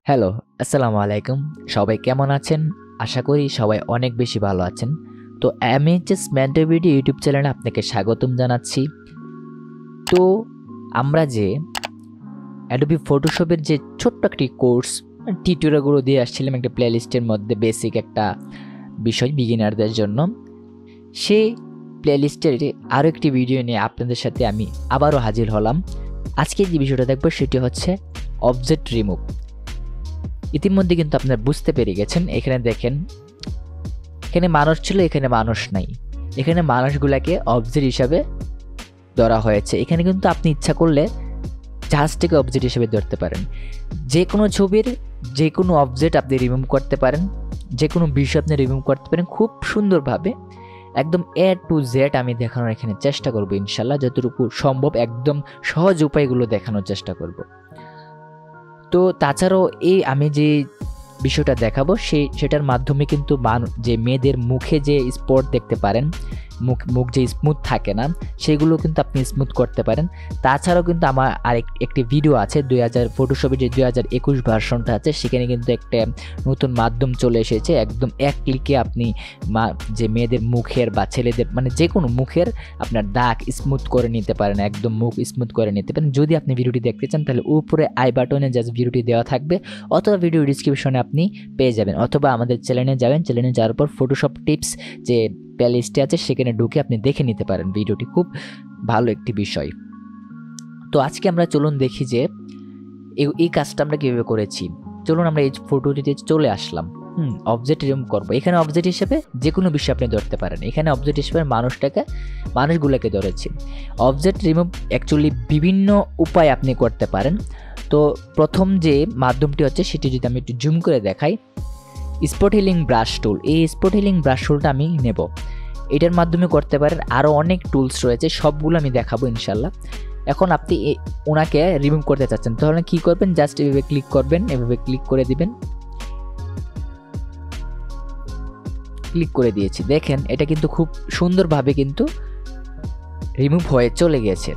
Hello, আসসালামু আলাইকুম। সবাই কেমন আছেন? আশা করি সবাই অনেক বেশি ভালো আছেন। তো mhsmentorbd ইউটিউব চ্যানেলে আপনাকে স্বাগতম জানাচ্ছি। তো আমরা যে Adobe Photoshop এর যে ছোট্ট একটি কোর্স টিউটোরিয়ালগুলো দিয়ে আসছিলাম একটা প্লেলিস্টের মধ্যে বেসিক একটা বিষয় বিগিনারদের জন্য। সেই প্লেলিস্টের আরও একটি ভিডিও নিয়ে আপনাদের সাথে আমি আবারও হাজির হলাম। আজকে যে বিষয়টা দেখব সেটি হচ্ছে অবজেক্ট রিমুভ। ইতিমধ্যে কিন্তু আপনারা বুঝতে পেরে গেছেন। এখানে দেখেন, এখানে মানুষ ছিল, এখানে মানুষ নাই। এখানে মানুষগুলাকে অবজেক্ট হিসাবে ধরা হয়েছে। এখানে কিন্তু আপনি ইচ্ছা করলে জাহাজটাকে অবজেক্ট হিসেবে ধরতে পারেন। যে কোনো ছবির যে কোনো অবজেক্ট আপনি রিমুভ করতে পারেন, যে কোনো বিষয় আপনি রিমুভ করতে পারেন খুব সুন্দরভাবে। একদম A to Z আমি দেখানোর এখানে চেষ্টা করব ইনশাল্লাহ, যতটুকু সম্ভব একদম সহজ উপায়গুলো দেখানোর চেষ্টা করব। তো তাছাড়াও আমি যে বিষয়টা দেখাবো সেটার মাধ্যমে কিন্তু যে মেয়েদের মুখে যে স্পট দেখতে পারেন, মুখ যে স্মুথ থাকে না, সেগুলো কিন্তু আপনি স্মুথ করতে পারেন। তাছাড়াও কিন্তু আমার একটি ভিডিও আছে ফটোশপের যে 2021 ভার্সনটা আছে, সেখানে কিন্তু একটা নতুন মাধ্যম চলে এসেছে। একদম এক ক্লিকে আপনি যে মেয়েদের মুখের বা ছেলেদের মানে যে কোনো মুখের আপনার দাগ স্মুথ করে নিতে পারেন, একদম মুখ স্মুথ করে নিতে পারেন। যদি আপনি ভিডিওটি দেখতে চান তাহলে উপরে আই বাটনে জাস্ট ভিডিওটি দেওয়া থাকবে, অথবা ভিডিও ডিসক্রিপশনে আপনি পেয়ে যাবেন, অথবা আমাদের চ্যানেলে যাবেন। চ্যানেলে যাওয়ার পর ফটোশপ টিপস যে প্লেলিস্টে আছে সেখানে ঢুকে আপনি দেখে নিতে পারেন। ভিডিওটি খুব ভালো একটি বিষয়। তো আজকে আমরা চলুন দেখি যে এই কাজটা আমরা কীভাবে করেছি। চলুন আমরা এই ফটোটিতে চলে আসলাম। অবজেক্ট রিমুভ করবো। এখানে অবজেক্ট হিসেবে যে কোনো বিষয় আপনি ধরতে পারেন। এখানে অবজেক্ট হিসেবে মানুষগুলোকে ধরেছি। অবজেক্ট রিমুভ অ্যাকচুয়ালি বিভিন্ন উপায় আপনি করতে পারেন। তো প্রথম যে মাধ্যমটি হচ্ছে সেটি যদি আমি একটু জুম করে দেখাই, স্পট হিলিং ব্রাশ টুল। এই স্পট হিলিং ব্রাশ টুলটা আমি নেব, এটার মাধ্যমে করতে পারেন। আরও অনেক টুলস রয়েছে, সবগুলো আমি দেখাবো ইনশাল্লাহ। এখন আপনি ওনাকে রিমুভ করতে চাচ্ছেন, তাহলে কি করবেন? জাস্ট এভাবে ক্লিক করবেন, এভাবে ক্লিক করে দিবেন। ক্লিক করে দিয়েছি, দেখেন এটা কিন্তু খুব সুন্দরভাবে কিন্তু রিমুভ হয়ে চলে গেছে।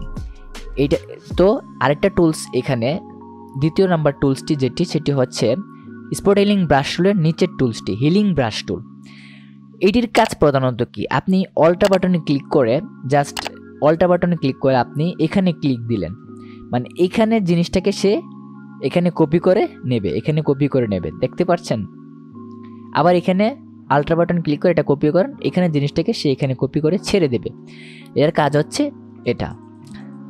এইটা তো আরেকটা টুলস, এখানে দ্বিতীয় নাম্বার টুলসটি সেটি হচ্ছে স্পট হিলিং ব্রাশ টুলের নিচের টুলসটি হিলিং ব্রাশ টুল। এটির কাজ প্রধানত কি, আপনি অল্টা বাটনে ক্লিক করে আপনি এখানে ক্লিক দিলেন, মানে এখানে জিনিসটাকে সে এখানে কপি করে নেবে, দেখতে পাচ্ছেন? আবার এখানে আল্ট্রা বাটন ক্লিক করে এটা কপি করেন, এখানে জিনিসটাকে সে এখানে কপি করে ছেড়ে দেবে। এর কাজ হচ্ছে এটা।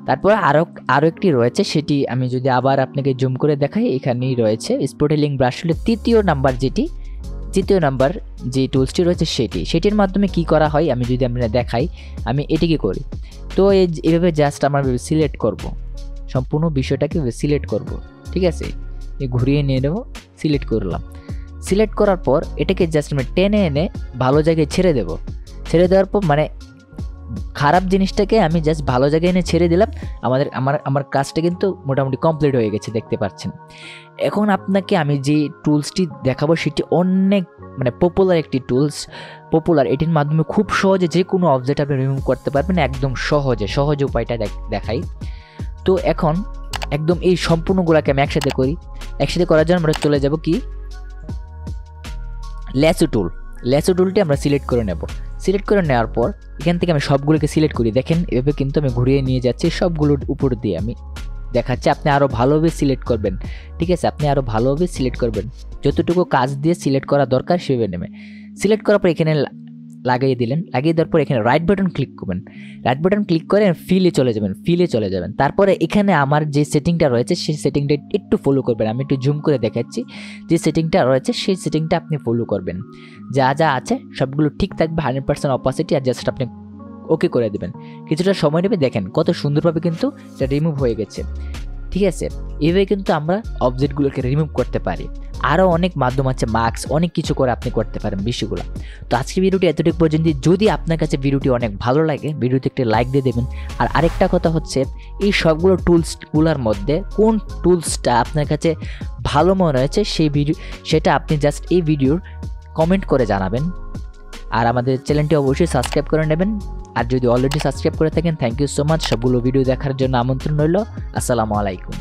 তারপর আরও একটি রয়েছে, সেটি আমি যদি আবার আপনাকে জুম করে দেখাই, এখানেই রয়েছে স্পট হিলিং ব্রাশ টুলের তৃতীয় নাম্বার যে টুলসটি রয়েছে সেটির মাধ্যমে কি করা হয় আমি যদি আমরা দেখাই, আমি এটিকে করি। তো এইভাবে জাস্ট আমরা সিলেক্ট করব, সম্পূর্ণ বিষয়টাকে সিলেক্ট করব, ঠিক আছে? ঘুরিয়ে নিয়ে নেব, সিলেক্ট করলাম। সিলেক্ট করার পর এটাকে জাস্ট আমরা টেনে এনে ভালো জায়গায় ছেড়ে দেওয়ার পর মানে খারাপ জিনিসটাকে আমি জাস্ট ভালো জায়গায় এনে ছেড়ে দিলাম। আমার কাজটা কিন্তু মোটামুটি কমপ্লিট হয়ে গেছে, দেখতে পাচ্ছেন। এখন আপনাকে আমি যে টুলসটি দেখাবো সেটি অনেক মানে পপুলার একটি টুলস। এটির মাধ্যমে খুব সহজে যে কোনো অবজেক্ট আপনি রিমুভ করতে পারবেন, একদম সহজ উপায়টা দেখাই। তো এখন একদম এই সম্পূর্ণগুলোকে আমি একসাথে করার জন্য আমরা চলে যাব কি ল্যাসো টুলটি আমরা সিলেক্ট করে নেব। সিলেক্ট করে নেওয়ার পর এখান থেকে আমি সবগুলোকে সিলেক্ট করি, দেখেন এভাবে কিন্তু আমি ঘুরিয়ে নিয়ে যাচ্ছি সবগুলোর উপর দিয়ে আমি দেখাচ্ছি। আপনি আরও ভালোভাবে সিলেক্ট করবেন, ঠিক আছে? আপনি আরও ভালোভাবে সিলেক্ট করবেন, যতটুকু কাজ দিয়ে সিলেক্ট করা দরকার সেভাবে নেবে। সিলেক্ট করার পর এখানে লাগিয়ে দেওয়ার পর এখানে রাইট বাটন ক্লিক করবেন। রাইট বাটন ক্লিক করে ফিলে চলে যাবেন। তারপরে এখানে আমার যে সেটিংটা রয়েছে সেই সেটিংটা একটু ফলো করবেন। আমি একটু জুম করে দেখাচ্ছি, যে সেটিংটা রয়েছে সেই সেটিংটা আপনি ফলো করবেন। যা আছে সবগুলো ঠিক থাকবে, 100% অপাসিটি, আর জাস্ট আপনি ওকে করে দেবেন। কিছুটা সময় নেবে, দেখেন কত সুন্দরভাবে কিন্তু এটা রিমুভ হয়ে গেছে, ঠিক আছে? এইভাবে কিন্তু আমরা অবজেক্টগুলোকে রিমুভ করতে পারি। আরও অনেক মাধ্যম আছে, মার্কস, অনেক কিছু করে আপনি করতে পারেন বিষয়গুলো। তো আজকে ভিডিওটি এতটুকু পর্যন্ত। যদি আপনার কাছে ভিডিওটি অনেক ভালো লাগে, ভিডিওতে একটা লাইক দিয়ে দেবেন। আর আরেকটা কথা হচ্ছে, এই সবগুলো টুলসগুলোর মধ্যে কোন টুলসটা আপনার কাছে ভালো মনে হয়েছে সেটা আপনি জাস্ট এই ভিডিওর কমেন্ট করে জানাবেন। আর আমাদের চ্যানেলটি অবশ্যই সাবস্ক্রাইব করে নেবেন। আর যদি অলরেডি সাবস্ক্রাইব করে থাকেন, থ্যাংক ইউ সো মাচ। সবগুলো ভিডিও দেখার জন্য আমন্ত্রণ রইল। আসসালামু আলাইকুম।